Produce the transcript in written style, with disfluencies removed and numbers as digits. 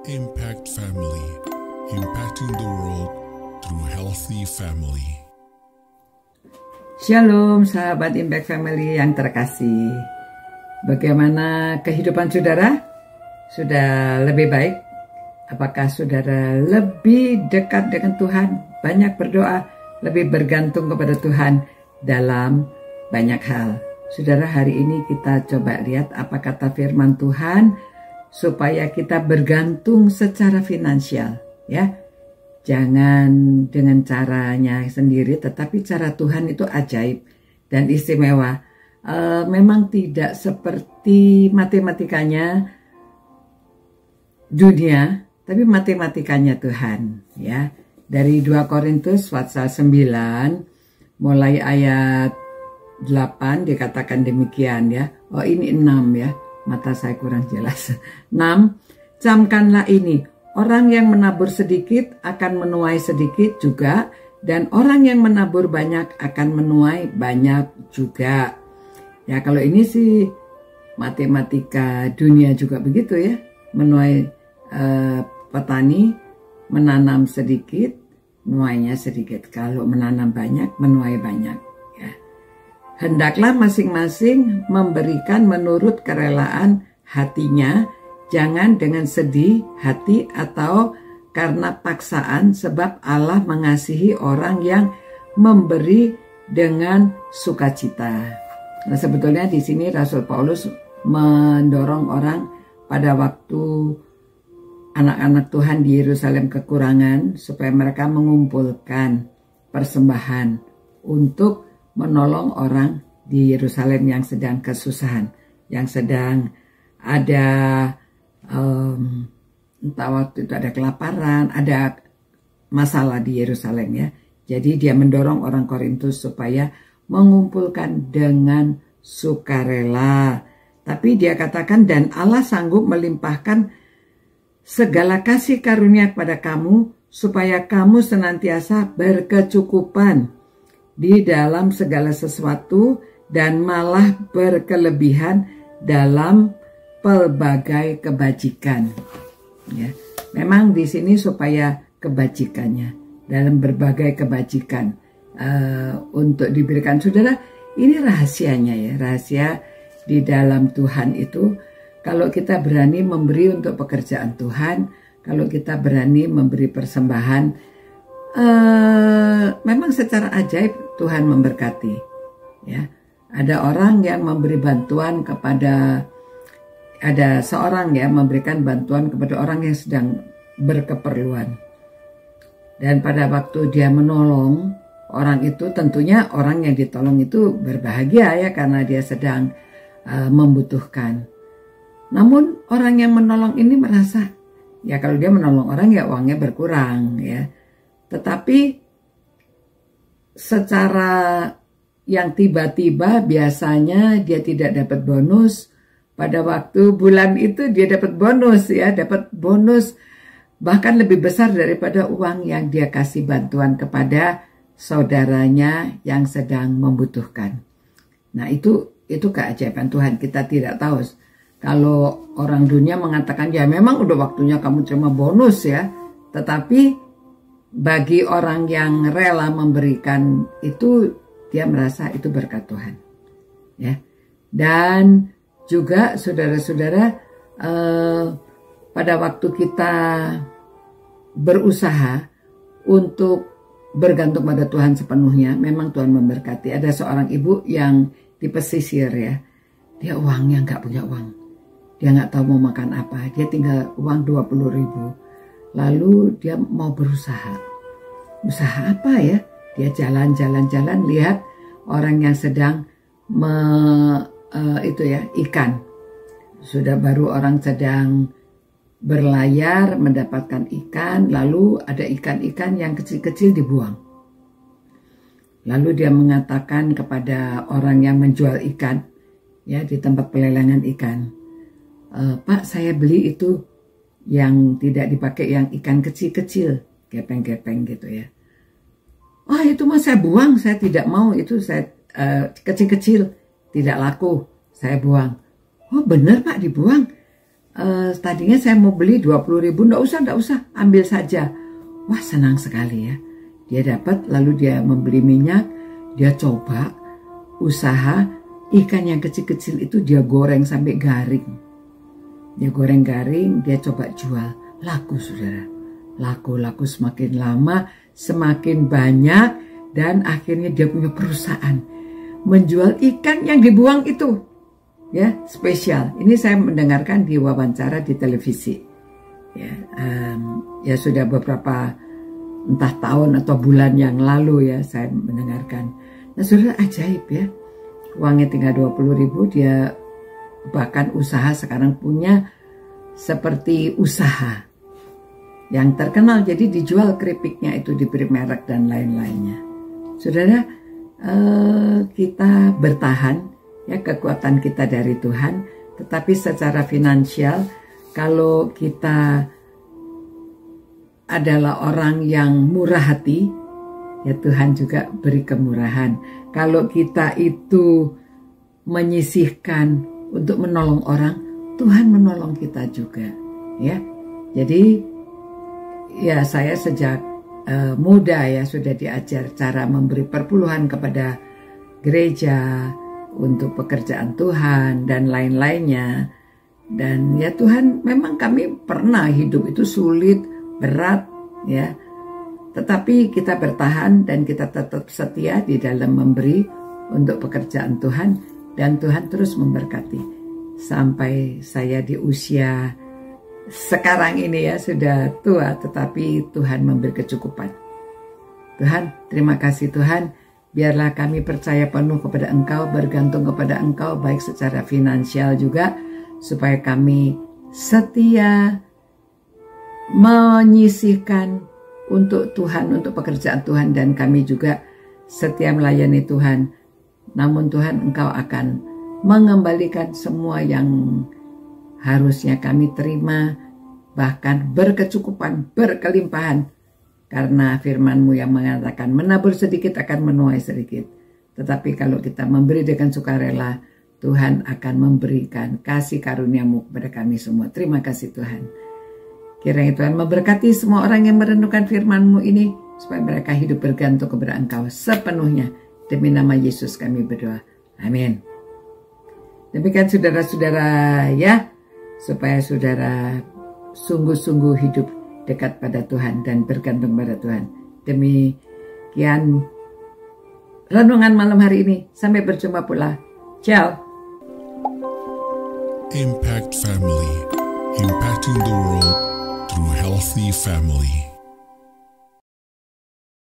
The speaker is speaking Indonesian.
Impact Family, impacting the world through healthy family. Shalom sahabat Impact Family yang terkasih. Bagaimana kehidupan saudara? Sudah lebih baik? Apakah saudara lebih dekat dengan Tuhan? Banyak berdoa, lebih bergantung kepada Tuhan dalam banyak hal. Saudara, hari ini kita coba lihat apa kata firman Tuhan supaya kita bergantung secara finansial, ya. Jangan dengan caranya sendiri, tetapi cara Tuhan itu ajaib dan istimewa. Memang tidak seperti matematikanya dunia, tapi matematikanya Tuhan, ya. Dari 2 Korintus pasal 9 mulai ayat 8 dikatakan demikian, ya. Oh, ini 6 ya. Mata saya kurang jelas. 6. Camkanlah ini, orang yang menabur sedikit akan menuai sedikit juga, dan orang yang menabur banyak akan menuai banyak juga. Ya, kalau ini sih matematika dunia juga begitu ya. Menuai petani menanam sedikit, menuainya sedikit. Kalau menanam banyak, menuai banyak. Hendaklah masing-masing memberikan menurut kerelaan hatinya, jangan dengan sedih hati atau karena paksaan, sebab Allah mengasihi orang yang memberi dengan sukacita. Nah, sebetulnya di sini Rasul Paulus mendorong orang pada waktu anak-anak Tuhan di Yerusalem kekurangan supaya mereka mengumpulkan persembahan untuk menolong orang di Yerusalem yang sedang kesusahan, yang sedang ada entah waktu itu ada kelaparan, ada masalah di Yerusalem, ya. Jadi dia mendorong orang Korintus supaya mengumpulkan dengan sukarela. Tapi dia katakan, dan Allah sanggup melimpahkan segala kasih karunia kepada kamu supaya kamu senantiasa berkecukupan di dalam segala sesuatu dan malah berkelebihan dalam pelbagai kebajikan. Ya, memang di sini supaya kebajikannya dalam berbagai kebajikan untuk diberikan. Saudara, ini rahasianya ya, rahasia di dalam Tuhan itu. Kalau kita berani memberi untuk pekerjaan Tuhan, kalau kita berani memberi persembahan, memang secara ajaib Tuhan memberkati, ya. Ada orang yang memberi bantuan kepada, ada seorang yang memberikan bantuan kepada orang yang sedang berkeperluan, dan pada waktu dia menolong orang itu, tentunya orang yang ditolong itu berbahagia, ya, karena dia sedang membutuhkan. Namun orang yang menolong ini merasa, ya, kalau dia menolong orang ya uangnya berkurang, ya. Tetapi secara yang tiba-tiba biasanya dia tidak dapat bonus. Pada waktu bulan itu dia dapat bonus, ya, dapat bonus bahkan lebih besar daripada uang yang dia kasih bantuan kepada saudaranya yang sedang membutuhkan. Nah, itu keajaiban Tuhan. Kita tidak tahu. Kalau orang dunia mengatakan, ya memang udah waktunya kamu terima bonus, ya. Tetapi bagi orang yang rela memberikan itu, dia merasa itu berkat Tuhan, ya. Dan juga saudara-saudara, pada waktu kita berusaha untuk bergantung pada Tuhan sepenuhnya, memang Tuhan memberkati. Ada seorang ibu yang di pesisir, ya. Dia uangnya nggak punya uang, dia nggak tahu mau makan apa, dia tinggal uang 20.000. Lalu dia mau berusaha. Usaha apa ya? Dia jalan-jalan lihat orang yang sedang ikan. Sudah baru orang sedang berlayar mendapatkan ikan, lalu ada ikan-ikan yang kecil-kecil dibuang. Lalu dia mengatakan kepada orang yang menjual ikan, ya, di tempat pelelangan ikan, Pak, saya beli itu yang tidak dipakai, yang ikan kecil-kecil, gepeng-gepeng gitu, ya. Oh, itu mah saya buang, saya tidak mau, itu saya kecil-kecil, tidak laku, saya buang. Oh, benar Pak, dibuang. tadinya saya mau beli 20.000, enggak usah, ambil saja. Wah, senang sekali ya. Dia dapat, lalu dia membeli minyak, dia coba usaha ikan yang kecil-kecil itu dia goreng sampai garing. Dia goreng garing, dia coba jual. Laku, saudara. Laku semakin lama, semakin banyak, dan akhirnya dia punya perusahaan menjual ikan yang dibuang itu. Ya, spesial. Ini saya mendengarkan di wawancara di televisi. Ya sudah beberapa entah tahun atau bulan yang lalu ya saya mendengarkan. Nah, saudara, ajaib ya. Uangnya tinggal 20.000, dia bahkan usaha sekarang punya seperti usaha yang terkenal, jadi dijual keripiknya itu, diberi merek dan lain-lainnya. Saudara, kita bertahan. Ya, kekuatan kita dari Tuhan, tetapi secara finansial kalau kita adalah orang yang murah hati, ya Tuhan juga beri kemurahan. Kalau kita itu menyisihkan untuk menolong orang, Tuhan menolong kita juga, ya. Jadi ya saya sejak muda ya sudah diajar cara memberi perpuluhan kepada gereja, untuk pekerjaan Tuhan dan lain-lainnya. Dan ya Tuhan, memang kami pernah hidup itu sulit, berat ya. Tetapi kita bertahan dan kita tetap setia di dalam memberi untuk pekerjaan Tuhan, dan Tuhan terus memberkati. Sampai saya di usia sekarang ini ya sudah tua, tetapi Tuhan memberi kecukupan. Tuhan, terima kasih Tuhan. Biarlah kami percaya penuh kepada Engkau, bergantung kepada Engkau, baik secara finansial juga, supaya kami setia menyisihkan untuk Tuhan, untuk pekerjaan Tuhan, dan kami juga setia melayani Tuhan. Namun Tuhan, Engkau akan mengembalikan semua yang harusnya kami terima, bahkan berkecukupan, berkelimpahan. Karena firman-Mu yang mengatakan menabur sedikit akan menuai sedikit. Tetapi kalau kita memberi dengan sukarela, Tuhan akan memberikan kasih karunia-Mu kepada kami semua. Terima kasih Tuhan. Kiranya Tuhan memberkati semua orang yang merenungkan firman-Mu ini, supaya mereka hidup bergantung kepada Engkau sepenuhnya. Demi nama Yesus kami berdoa. Amin. Demikian saudara-saudara ya, supaya saudara sungguh-sungguh hidup dekat pada Tuhan dan bergantung pada Tuhan. Demikian renungan malam hari ini. Sampai berjumpa pula. Ciao. Impact Family, impacting the world through healthy family.